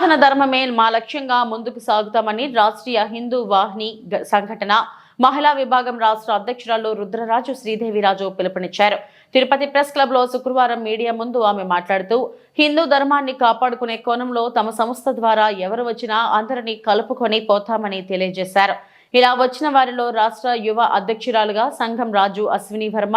సనాతన ధర్మమే మా లక్ష్యంగా ముందుకు సాగుతామని రాష్ట్రీయ హిందూ వాహిని సంఘటన మహిళా విభాగం రాష్ట్ర అధ్యక్షురాలు రుద్రరాజు శ్రీదేవిరాజు పిలుపునిచ్చారు. తిరుపతి ప్రెస్ క్లబ్ లో శుక్రవారం మీడియా ముందు ఆమె మాట్లాడుతూ హిందూ ధర్మాన్ని కాపాడుకునే కోణంలో తమ సంస్థ ద్వారా ఎవరు వచ్చినా అందరినీ కలుపుకొని పోతామని తెలియజేశారు. ఇలా వచ్చిన వారిలో రాష్ట్ర యువ అధ్యక్షురాలుగా సంఘం రాజు అశ్విని వర్మ,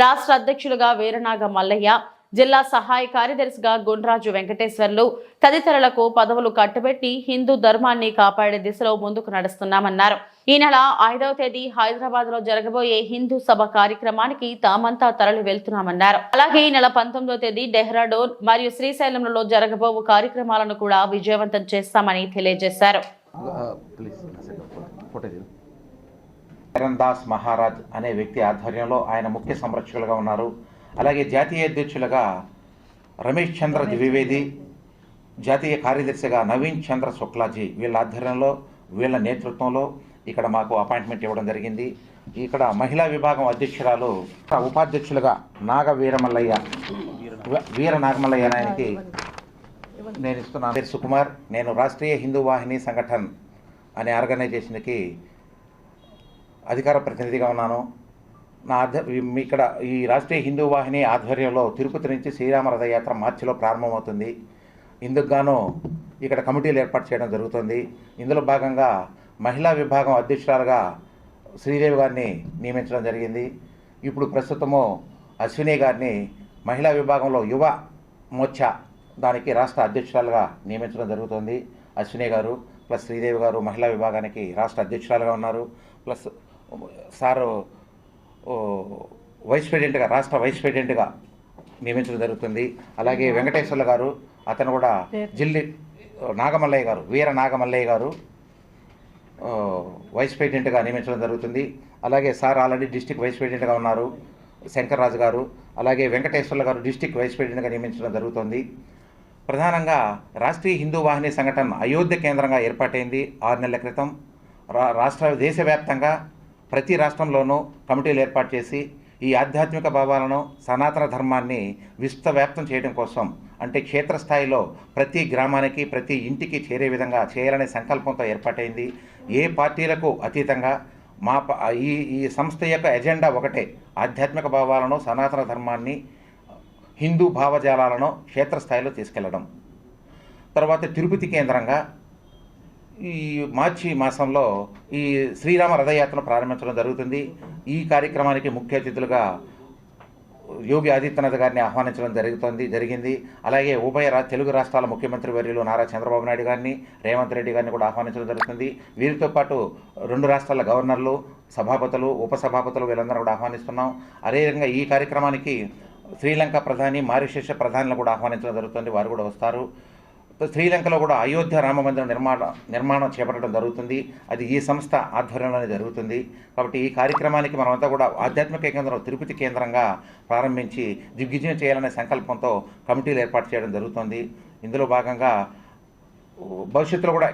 రాష్ట్ర అధ్యక్షులుగా వీరనాగ మల్లయ్య, జిల్లా సహాయ కార్యదర్శిగా గుండ్రాజు వెంకటేశ్వర్లు తదితరులకు పదవులు కట్టబెట్టి హిందూ ధర్మాన్ని కాపాడే దిశలో ముందుకు నడుస్తున్నామన్నారు. ఈ నెల 5వ తేదీ హైదరాబాద్ లో జరగబోయే హిందూ సభ కార్యక్రమానికి తామంతా తరలి వెళ్తున్నామన్నారు. అలాగే ఈ నెల 19వ తేదీ డెహ్రాడూన్ మరియు శ్రీశైలంలో జరగబో కార్యక్రమాలను కూడా విజయవంతం చేస్తామని తెలియజేశారు. దాస్ మహారాజ్ అనే వ్యక్తి ఆధ్వర్యంలో ఆయన ముఖ్య సంరక్షకులుగా ఉన్నారు. అలాగే జాతీయ అధ్యక్షులుగా రమేష్ చంద్ర ద్వివేది, జాతీయ కార్యదర్శిగా నవీన్ చంద్ర శుక్లాజీ వీళ్ళ ఆధ్వర్యంలో వీళ్ళ నేతృత్వంలో ఇక్కడ మాకు అపాయింట్మెంట్ ఇవ్వడం జరిగింది. ఇక్కడ మహిళా విభాగం అధ్యక్షురాలు ఉపాధ్యక్షులుగా వీర నాగమల్లయ్య ఆయనకి నేను ఇస్తున్నాను. పేరు సుకుమార్. నేను రాష్ట్రీయ హిందూ వాహిని సంఘటన్ అనే ఆర్గనైజేషన్కి అధికార ప్రతినిధిగా ఉన్నాను. ఇక్కడ ఈ రాష్ట్రీయ హిందూ వాహిని ఆధ్వర్యంలో తిరుపతి నుంచి శ్రీరామ రథయాత్ర మార్చిలో ప్రారంభమవుతుంది. ఇందుకు గాను ఇక్కడ కమిటీలు ఏర్పాటు చేయడం జరుగుతుంది. ఇందులో భాగంగా మహిళా విభాగం అధ్యక్షురాలుగా శ్రీదేవి గారిని నియమించడం జరిగింది. ఇప్పుడు ప్రస్తుతము అశ్విని గారిని మహిళా విభాగంలో యువ మోర్చా దానికి రాష్ట్ర అధ్యక్షురాలుగా నియమించడం జరుగుతుంది. అశ్విని గారు ప్లస్ శ్రీదేవి గారు మహిళా విభాగానికి రాష్ట్ర అధ్యక్షురాలుగా ఉన్నారు. ప్లస్ సారు రాష్ట్ర వైస్ ప్రెసిడెంట్గా నియమించడం జరుగుతుంది. అలాగే వెంకటేశ్వర్ల గారు, అతను కూడా నాగమల్లయ్య గారు, వీర నాగమల్లయ్య గారు వైస్ ప్రెసిడెంట్గా నియమించడం జరుగుతుంది. అలాగే సార్ ఆల్రెడీ డిస్టిక్ వైస్ ప్రెసిడెంట్గా ఉన్నారు శంకర్ రాజు గారు. అలాగే వెంకటేశ్వర్ల గారు డిస్టిక్ వైస్ ప్రెసిడెంట్గా నియమించడం జరుగుతుంది. ప్రధానంగా రాష్ట్రీయ హిందూ వాహిని సంఘటన అయోధ్య కేంద్రంగా ఏర్పాటైంది 6 నెలల క్రితం. దేశవ్యాప్తంగా ప్రతి రాష్ట్రంలోనూ కమిటీలు ఏర్పాటు చేసి ఈ ఆధ్యాత్మిక భావాలను సనాతన ధర్మాన్ని విశ్వవ్యాప్తం చేయడం కోసం, అంటే క్షేత్రస్థాయిలో ప్రతి గ్రామానికి ప్రతి ఇంటికి చేరే విధంగా చేయాలనే సంకల్పంతో ఏర్పాటైంది. ఏ పార్టీలకు అతీతంగా ఈ సంస్థ యొక్క ఎజెండా ఒకటే, ఆధ్యాత్మిక భావాలను సనాతన ధర్మాన్ని హిందూ భావజాలాలను క్షేత్రస్థాయిలో తీసుకెళ్లడం. తర్వాత తిరుపతి కేంద్రంగా ఈ మార్చి మాసంలో ఈ శ్రీరామ రథయాత్రను ప్రారంభించడం జరుగుతుంది. ఈ కార్యక్రమానికి ముఖ్య అతిథులుగా యోగి ఆదిత్యనాథ్ గారిని ఆహ్వానించడం జరిగింది. అలాగే తెలుగు రాష్ట్రాల ముఖ్యమంత్రి వర్యులు నారా చంద్రబాబు నాయుడు గారిని, రేవంత్ రెడ్డి గారిని కూడా ఆహ్వానించడం జరుగుతుంది. వీరితో పాటు 2 రాష్ట్రాల గవర్నర్లు, సభాపతులు, ఉపసభాపతులు వీళ్ళందరూ కూడా ఆహ్వానిస్తున్నాం. అదేవిధంగా ఈ కార్యక్రమానికి శ్రీలంక ప్రధాని, మారిషస్ ప్రధానిని కూడా ఆహ్వానించడం జరుగుతుంది. వారు కూడా వస్తారు. శ్రీలంకలో కూడా అయోధ్య రామ మందిరం నిర్మాణం చేపట్టడం జరుగుతుంది. అది ఈ సంస్థ ఆధ్వర్యంలోనే జరుగుతుంది. కాబట్టి ఈ కార్యక్రమానికి మనమంతా కూడా ఆధ్యాత్మిక కేంద్రం తిరుపతి కేంద్రంగా ప్రారంభించి దిగ్విజయం చేయాలనే సంకల్పంతో కమిటీలు ఏర్పాటు చేయడం జరుగుతుంది. ఇందులో భాగంగా భవిష్యత్తులో కూడా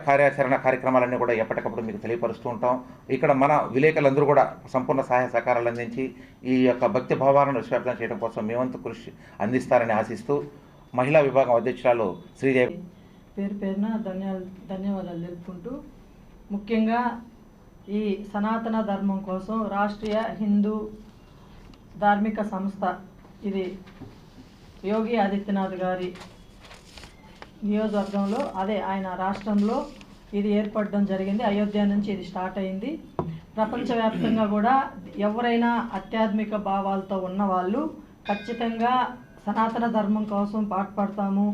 కార్యక్రమాలన్నీ కూడా ఎప్పటికప్పుడు మీకు తెలియపరుస్తూ ఉంటాం. ఇక్కడ మన విలేకరులందరూ కూడా సంపూర్ణ సహాయ సహకారాలు అందించి ఈ యొక్క భక్తి భావాలను విశ్వవ్యాప్తం చేయడం కోసం మేమంతా కృషి అందిస్తారని ఆశిస్తూ మహిళా విభాగం అధ్యక్షురాలు శ్రీదేవి పేరున ధన్యవాదాలు తెలుపుకుంటూ, ముఖ్యంగా ఈ సనాతన ధర్మం కోసం రాష్ట్రీయ హిందూ ధార్మిక సంస్థ ఇది యోగి ఆదిత్యనాథ్ గారి నియోజకవర్గంలో ఆయన రాష్ట్రంలో ఇది ఏర్పడడం జరిగింది. అయోధ్య నుంచి ఇది స్టార్ట్ అయింది. ప్రపంచవ్యాప్తంగా కూడా ఎవరైనా ఆధ్యాత్మిక భావాలతో ఉన్నవాళ్ళు ఖచ్చితంగా సనాతన ధర్మం కోసం పాటుపడతాము,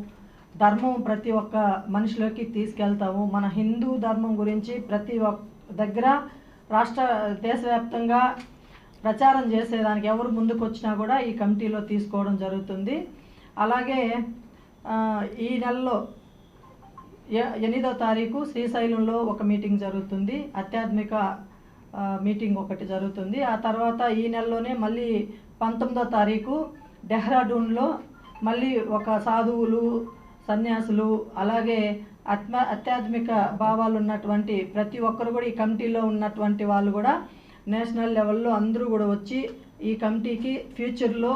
ధర్మం ప్రతి ఒక్క మనిషిలోకి తీసుకెళ్తాము. మన హిందూ ధర్మం గురించి ప్రతి ఒక్క దగ్గర దేశవ్యాప్తంగా ప్రచారం చేసేదానికి ఎవరు ముందుకు వచ్చినా కూడా ఈ కమిటీలో తీసుకోవడం జరుగుతుంది. అలాగే ఈ నెలలో 8వ తారీఖు శ్రీశైలంలో ఒక మీటింగ్ జరుగుతుంది, ఆధ్యాత్మిక మీటింగ్ ఒకటి జరుగుతుంది. ఆ తర్వాత ఈ నెలలోనే మళ్ళీ 19వ తారీఖు డెహ్రాడూన్లో మళ్ళీ ఒక సాధువులు, సన్యాసులు, అలాగే ఆధ్యాత్మిక భావాలు ఉన్నటువంటి ప్రతి ఒక్కరు కూడా ఈ కమిటీలో ఉన్నటువంటి వాళ్ళు కూడా నేషనల్ లెవెల్లో అందరూ కూడా వచ్చి ఈ కమిటీకి ఫ్యూచర్లో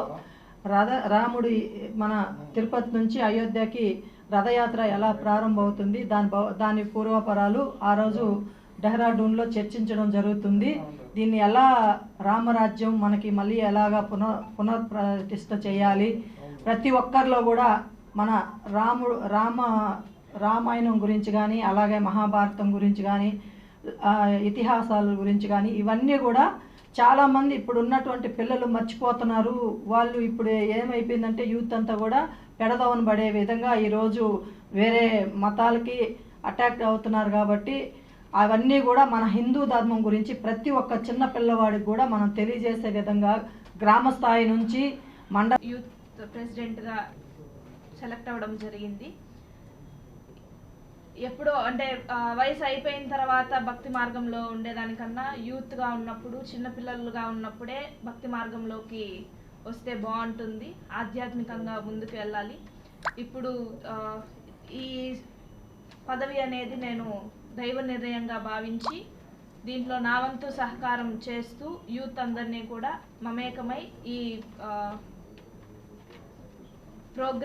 రాముడి మన తిరుపతి నుంచి అయోధ్యకి రథయాత్ర ఎలా ప్రారంభమవుతుంది, దాని పూర్వపరాలు ఆ రోజు డెహ్రాడూన్లో చర్చించడం జరుగుతుంది. దీన్ని ఎలా రామరాజ్యం మనకి మళ్ళీ ఎలాగా పునఃప్రతిష్ఠ చేయాలి, ప్రతి ఒక్కరిలో కూడా మన రామాయణం గురించి కానీ, అలాగే మహాభారతం గురించి కానీ, ఇతిహాసాల గురించి కానీ, ఇవన్నీ కూడా చాలామంది ఇప్పుడు ఉన్నటువంటి పిల్లలు మర్చిపోతున్నారు. వాళ్ళు ఇప్పుడు ఏమైపోయిందంటే యూత్ అంతా కూడా పెడదవన పడే విధంగా ఈరోజు వేరే మతాలకి అటాక్ అవుతున్నారు. కాబట్టి అవన్నీ కూడా మన హిందూ ధర్మం గురించి ప్రతి ఒక్క చిన్న పిల్లవాడికి కూడా మనం తెలియజేసే విధంగా గ్రామ స్థాయి నుంచి యూత్ ప్రెసిడెంట్గా సెలెక్ట్ అవ్వడం జరిగింది. ఎప్పుడో అంటే వయసు అయిపోయిన తర్వాత భక్తి మార్గంలో ఉండేదానికన్నా యూత్గా ఉన్నప్పుడు, చిన్నపిల్లలుగా ఉన్నప్పుడే భక్తి మార్గంలోకి వస్తే బాగుంటుంది. ఆధ్యాత్మికంగా ముందుకు వెళ్ళాలి. ఇప్పుడు ఈ పదవి అనేది నేను దైవ నిర్ణయంగా భావించి దీంట్లో నా వంతు సహకారం చేస్తూ యూత్ అందరినీ కూడా మమేకమై ఈ ప్రోగ్రామ్